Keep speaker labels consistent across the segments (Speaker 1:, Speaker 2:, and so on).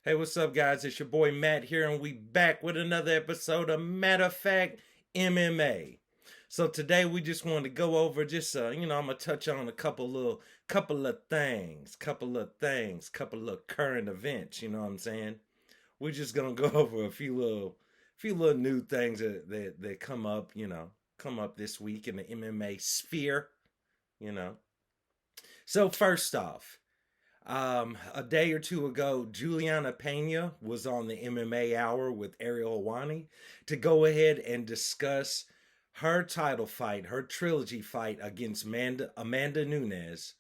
Speaker 1: Hey, what's up, guys? It's your boy Matt here, and we back with another episode of Matter of Fact MMA. So today we just wanted to go over I'm gonna touch on a couple of current events. You know what I'm saying? We're just gonna go over a few little new things that come up this week in the MMA sphere. You know. So first off. A day or two ago, Juliana Peña was on the MMA Hour with Ariel Helwani to go ahead and discuss her title fight, her trilogy fight against Amanda Nunez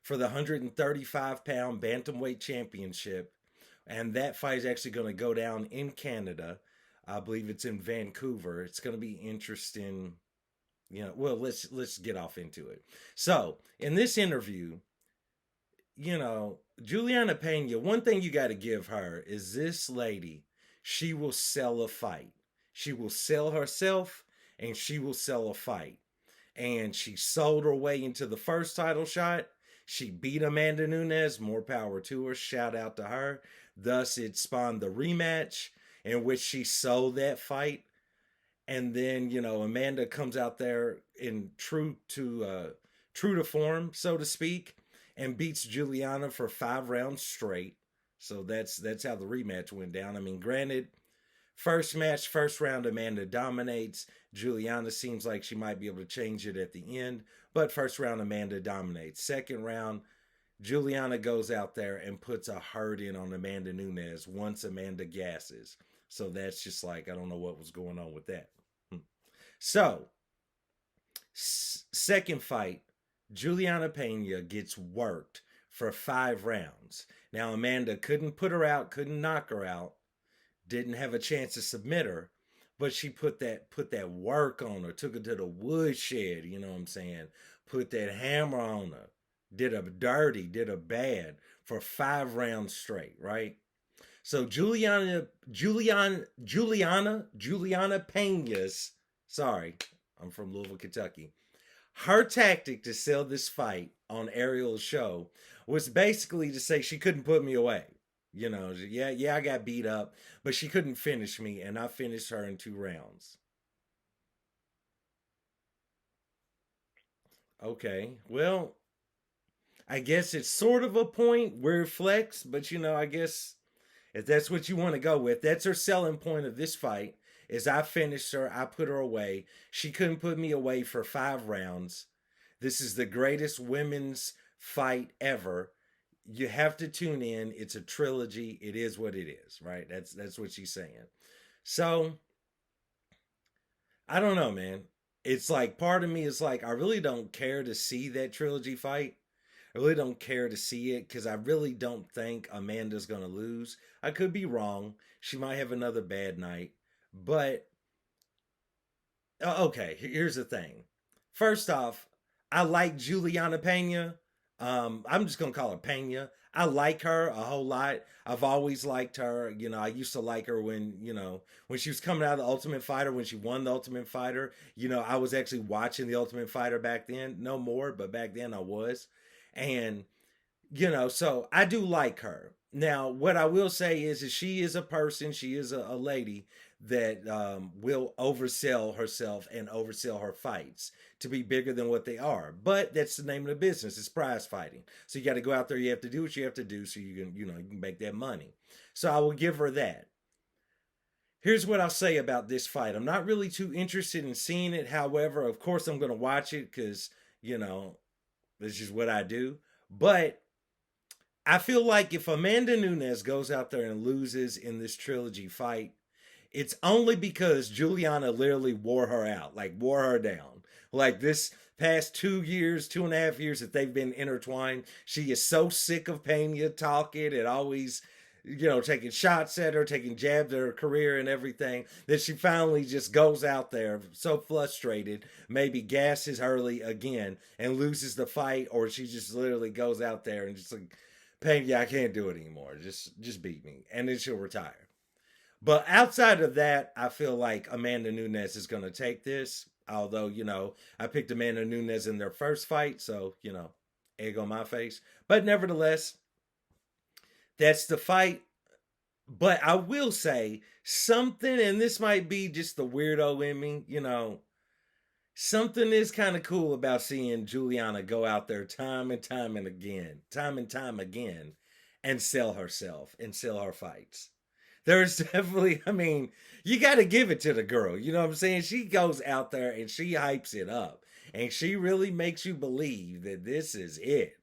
Speaker 1: for the 135-pound bantamweight championship. And that fight is actually going to go down in Canada. I believe it's in Vancouver. It's going to be interesting. Well, let's get off into it. So, in this interview, Juliana Peña, one thing you got to give her is this lady, she will sell a fight. She will sell herself and she will sell a fight. And she sold her way into the first title shot. She beat Amanda Nunez. More power to her. Shout out to her. Thus, it spawned the rematch in which she sold that fight. And then, Amanda comes out there in true to form, so to speak, and beats Juliana for 5 rounds straight. So that's how the rematch went down. I mean, granted, first match, first round, Amanda dominates. Juliana seems like she might be able to change it at the end, but first round, Amanda dominates. Second round, Juliana goes out there and puts a hurt in on Amanda Nunez once Amanda gasses. So that's just like, I don't know what was going on with that. So, second fight, Juliana Peña gets worked for 5 rounds. Now, Amanda couldn't put her out, couldn't knock her out, didn't have a chance to submit her, but she put that work on her, took her to the woodshed, you know what I'm saying? Put that hammer on her, did her dirty, did her bad for 5 rounds straight, right? So Juliana Peña's, sorry, I'm from Louisville, Kentucky. Her tactic to sell this fight on Ariel's show was basically to say she couldn't put me away. I got beat up, but she couldn't finish me, and I finished her in 2 rounds. Okay, well, I guess it's sort of a point where flex, but I guess if that's what you want to go with, that's her selling point of this fight. Is I finished her, I put her away. She couldn't put me away for 5 rounds. This is the greatest women's fight ever. You have to tune in. It's a trilogy. It is what it is, right? That's what she's saying. So, I don't know, man. It's like part of me is like I really don't care to see that trilogy fight. I really don't care to see it because I really don't think Amanda's going to lose. I could be wrong. She might have another bad night. But, okay, here's the thing. First off, I like Juliana Peña. I'm just going to call her Peña. I like her a whole lot. I've always liked her. I used to like her when she was coming out of the Ultimate Fighter, when she won the Ultimate Fighter. I was actually watching the Ultimate Fighter back then. No more, but back then I was. And, so I do like her. Now, what I will say is she is a person, she is a lady that will oversell herself and oversell her fights to be bigger than what they are. But that's the name of the business. It's prize fighting. So you got to go out there. You have to do what you have to do so you can make that money. So I will give her that. Here's what I'll say about this fight. I'm not really too interested in seeing it. However, of course, I'm going to watch it because, this is what I do. But I feel like if Amanda Nunez goes out there and loses in this trilogy fight, it's only because Juliana literally wore her out, like wore her down. Like this past 2 years, 2.5 years that they've been intertwined, she is so sick of Peña talking and always, taking shots at her, taking jabs at her career and everything, that she finally just goes out there so frustrated, maybe gasses early again and loses the fight, or she just literally goes out there and just like, Peña, I can't do it anymore. Just beat me. And then she'll retire. But outside of that, I feel like Amanda Nunez is going to take this. Although, I picked Amanda Nunez in their first fight. So, egg on my face. But nevertheless, that's the fight. But I will say something, and this might be just the weirdo in me, something is kind of cool about seeing Juliana go out there time and time again, and sell herself and sell her fights. There's definitely, I mean, you got to give it to the girl. You know what I'm saying? She goes out there and she hypes it up, and she really makes you believe that this is it.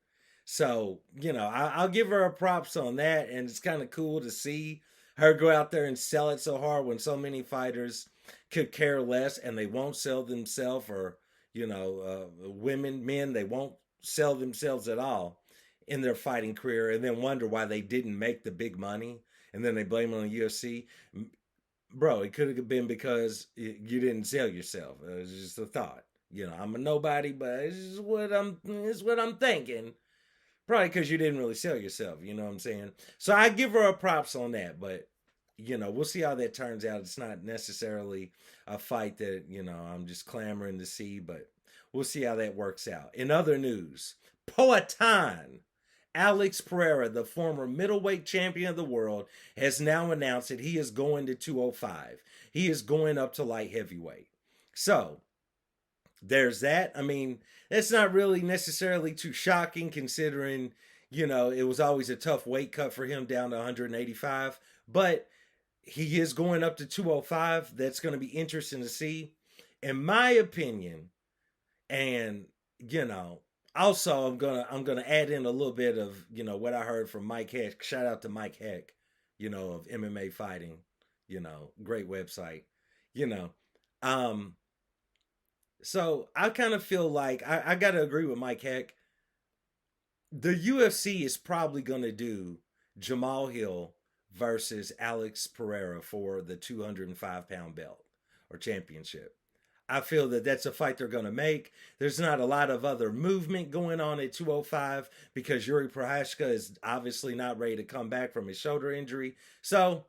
Speaker 1: So, I'll give her a props on that. And it's kind of cool to see her go out there and sell it so hard when so many fighters could care less and they won't sell themselves, or, women, men, they won't sell themselves at all in their fighting career, and then wonder why they didn't make the big money, and then they blame it on the UFC. Bro, it could have been because you didn't sell yourself. It was just a thought. I'm a nobody, but it's what I'm thinking. Probably because you didn't really sell yourself. You know what I'm saying? So I give her a props on that, but we'll see how that turns out. It's not necessarily a fight that I'm just clamoring to see, but we'll see how that works out. In other news, Poatan Alex Pereira, the former middleweight champion of the world, has now announced that he is going to 205. He is going up to light heavyweight. So there's that. I mean, that's not really necessarily too shocking considering, it was always a tough weight cut for him down to 185. But he is going up to 205. That's going to be interesting to see. In my opinion, and also I'm gonna add in a little bit of what I heard from Mike Heck. Shout out to Mike Heck, of MMA fighting, great website, you know. Um, so I kind of feel like I gotta agree with Mike Heck. The UFC is probably gonna do Jamal Hill versus Alex Pereira for the 205-pound belt or championship. I feel that that's a fight they're going to make. There's not a lot of other movement going on at 205 because Yuri Prohashka is obviously not ready to come back from his shoulder injury. So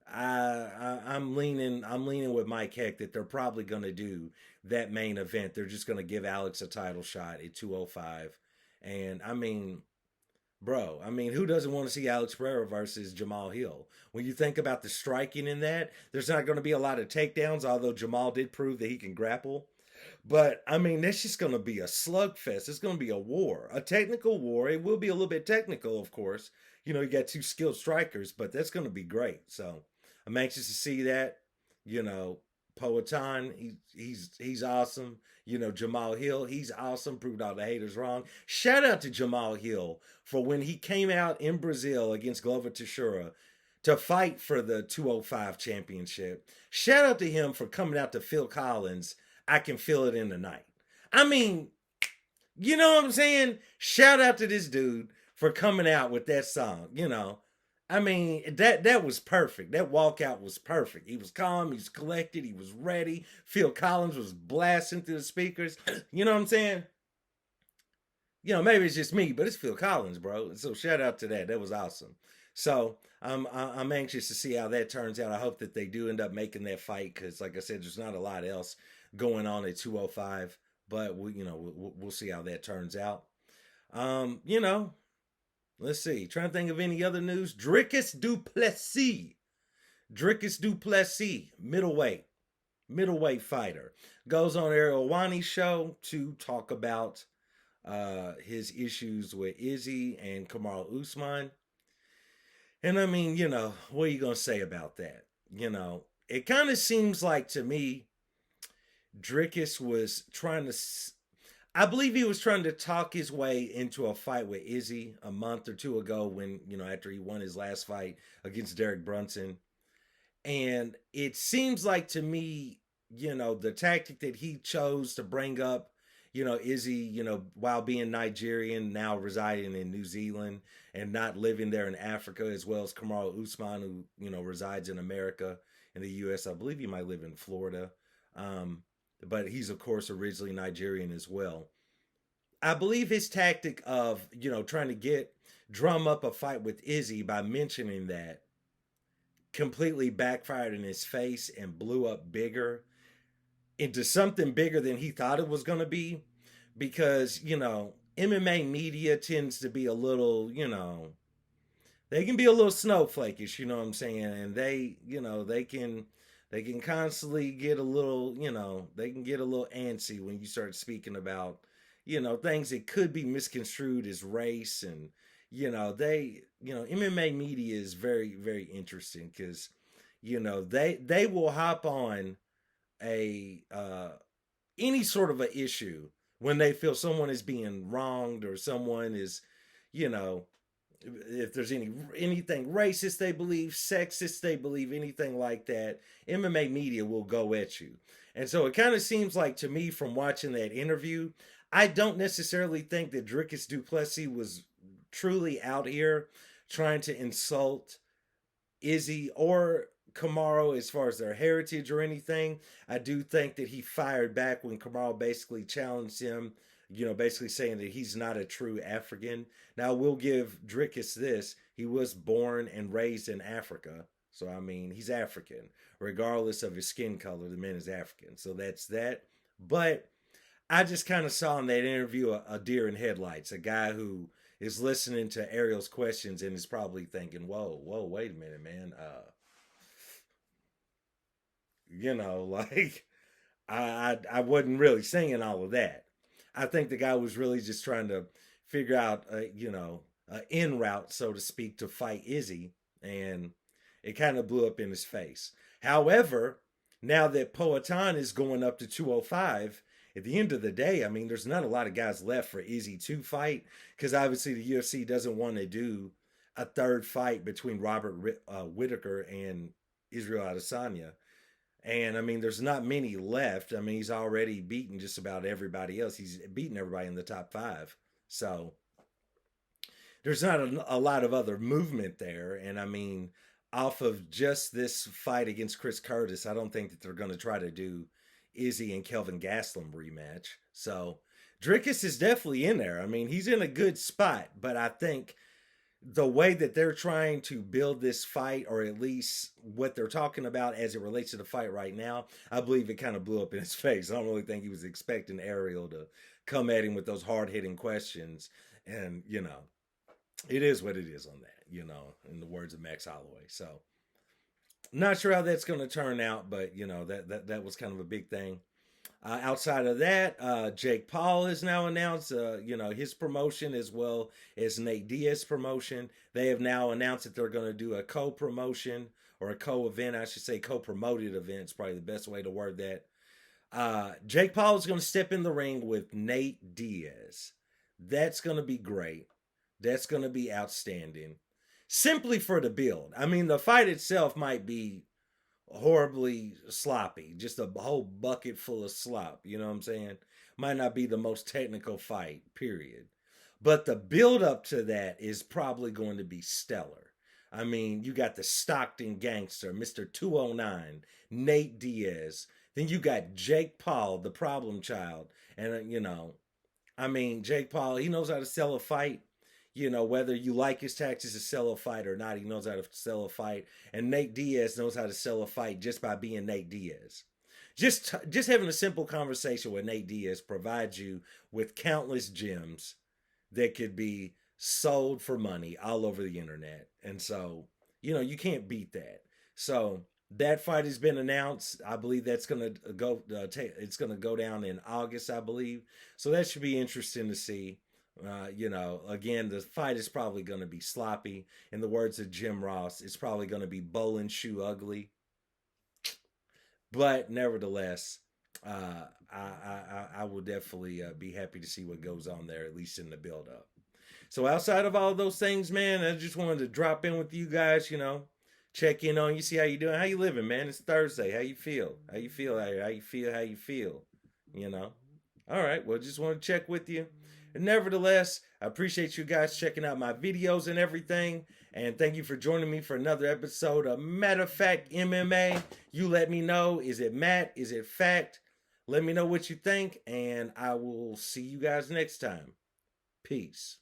Speaker 1: I'm leaning with Mike Heck that they're probably going to do that main event. They're just going to give Alex a title shot at 205. And I mean, bro, I mean, who doesn't want to see Alex Pereira versus Jamal Hill? When you think about the striking in that, there's not going to be a lot of takedowns, although Jamal did prove that he can grapple. But I mean, that's just going to be a slugfest. It's going to be a war, a technical war. It will be a little bit technical, of course. You got two skilled strikers, but that's going to be great. So I'm anxious to see that. You know, Poatan, he's awesome. Jamal Hill, he's awesome. Proved all the haters wrong. Shout out to Jamal Hill for when he came out in Brazil against Glover Teixeira to fight for the 205 championship. Shout out to him for coming out to Phil Collins. I can feel it in the night. I mean, you know what I'm saying? Shout out to this dude for coming out with that song. I mean, that was perfect. That walkout was perfect. He was calm, he was collected, he was ready. Phil Collins was blasting through the speakers. You know what I'm saying? Maybe it's just me, but it's Phil Collins, bro. So shout out to that. That was awesome. So I'm anxious to see how that turns out. I hope that they do end up making that fight because, like I said, there's not a lot else going on at 205. But we'll see how that turns out. Um, you know, let's see. Trying to think of any other news. Dricus Du Plessis. Dricus Du Plessis, middleweight fighter, goes on Ariel Wani's show to talk about his issues with Izzy and Kamaru Usman. And I mean, what are you going to say about that? It kind of seems like to me, Dricus was trying to, I believe he was trying to talk his way into a fight with Izzy a month or two ago when, after he won his last fight against Derek Brunson. And it seems like to me, the tactic that he chose to bring up, Izzy, while being Nigerian, now residing in New Zealand and not living there in Africa, as well as Kamaru Usman, who, resides in America, in the U.S. I believe he might live in Florida. But he's, of course, originally Nigerian as well. I believe his tactic of, trying to drum up a fight with Izzy by mentioning that completely backfired in his face and blew up bigger into something bigger than he thought it was going to be because, MMA media tends to be a little, they can be a little snowflakish, you know what I'm saying? And they, they can constantly get a little, they can get a little antsy when you start speaking about, things that could be misconstrued as race. And, MMA media is very, very interesting because, they will hop on a any sort of a issue when they feel someone is being wronged or someone is, you know, if there's anything racist they believe, sexist they believe, anything like that, MMA media will go at you. And so it kind of seems like to me from watching that interview, I don't necessarily think that Dricus Du Plessis was truly out here trying to insult Izzy or Kamaru as far as their heritage or anything. I do think that he fired back when Kamaru basically challenged him, basically saying that he's not a true African. Now, we'll give Dricus this. He was born and raised in Africa. So, I mean, he's African. Regardless of his skin color, the man is African. So that's that. But I just kind of saw in that interview a deer in headlights, a guy who is listening to Ariel's questions and is probably thinking, whoa, wait a minute, man. Like I wasn't really saying all of that. I think the guy was really just trying to figure out, an in route, so to speak, to fight Izzy, and it kind of blew up in his face. However, now that Poatan is going up to 205, at the end of the day, I mean, there's not a lot of guys left for Izzy to fight because obviously the UFC doesn't want to do a third fight between Robert Whitaker and Israel Adesanya. And I mean, there's not many left. I mean, he's already beaten just about everybody else. He's beaten everybody in the top five. So there's not a lot of other movement there. And I mean, off of just this fight against Chris Curtis, I don't think that they're going to try to do Izzy and Kelvin Gastelum rematch. So Dricus is definitely in there. I mean, he's in a good spot, but I think the way that they're trying to build this fight, or at least what they're talking about as it relates to the fight right now, I believe it kind of blew up in his face. I don't really think he was expecting Ariel to come at him with those hard-hitting questions. And, it is what it is on that, in the words of Max Holloway. So, not sure how that's going to turn out, but, that was kind of a big thing. Outside of that, Jake Paul has now announced, his promotion as well as Nate Diaz promotion. They have now announced that they're going to do a co-promotion or a co-event. I should say co-promoted event is probably the best way to word that. Jake Paul is going to step in the ring with Nate Diaz. That's going to be great. That's going to be outstanding. Simply for the build. I mean, the fight itself might be horribly sloppy, just a whole bucket full of slop, you know what I'm saying? Might not be the most technical fight, period. But the build up to that is probably going to be stellar. I mean, you got the Stockton gangster, Mr. 209, Nate Diaz. Then you got Jake Paul, the problem child. And, Jake Paul, he knows how to sell a fight. Whether you like his tactics to sell a fight or not, he knows how to sell a fight. And Nate Diaz knows how to sell a fight just by being Nate Diaz. Just having a simple conversation with Nate Diaz provides you with countless gems that could be sold for money all over the internet. And so, you can't beat that. So that fight has been announced. I believe that's going to go. It's going to go down in August, I believe. So that should be interesting to see. Again, the fight is probably going to be sloppy. In the words of Jim Ross, it's probably going to be bowling shoe ugly. But nevertheless, I will definitely be happy to see what goes on there, at least in the build-up. So outside of all those things, man, I just wanted to drop in with you guys, check in on you, see how you doing. How you living, man? It's Thursday. How you feel? How you feel? How you feel? All right, well, just want to check with you. And nevertheless, I appreciate you guys checking out my videos and everything. And thank you for joining me for another episode of Matter of Fact MMA. You let me know, is it Matt? Is it fact? Let me know what you think, and I will see you guys next time. Peace.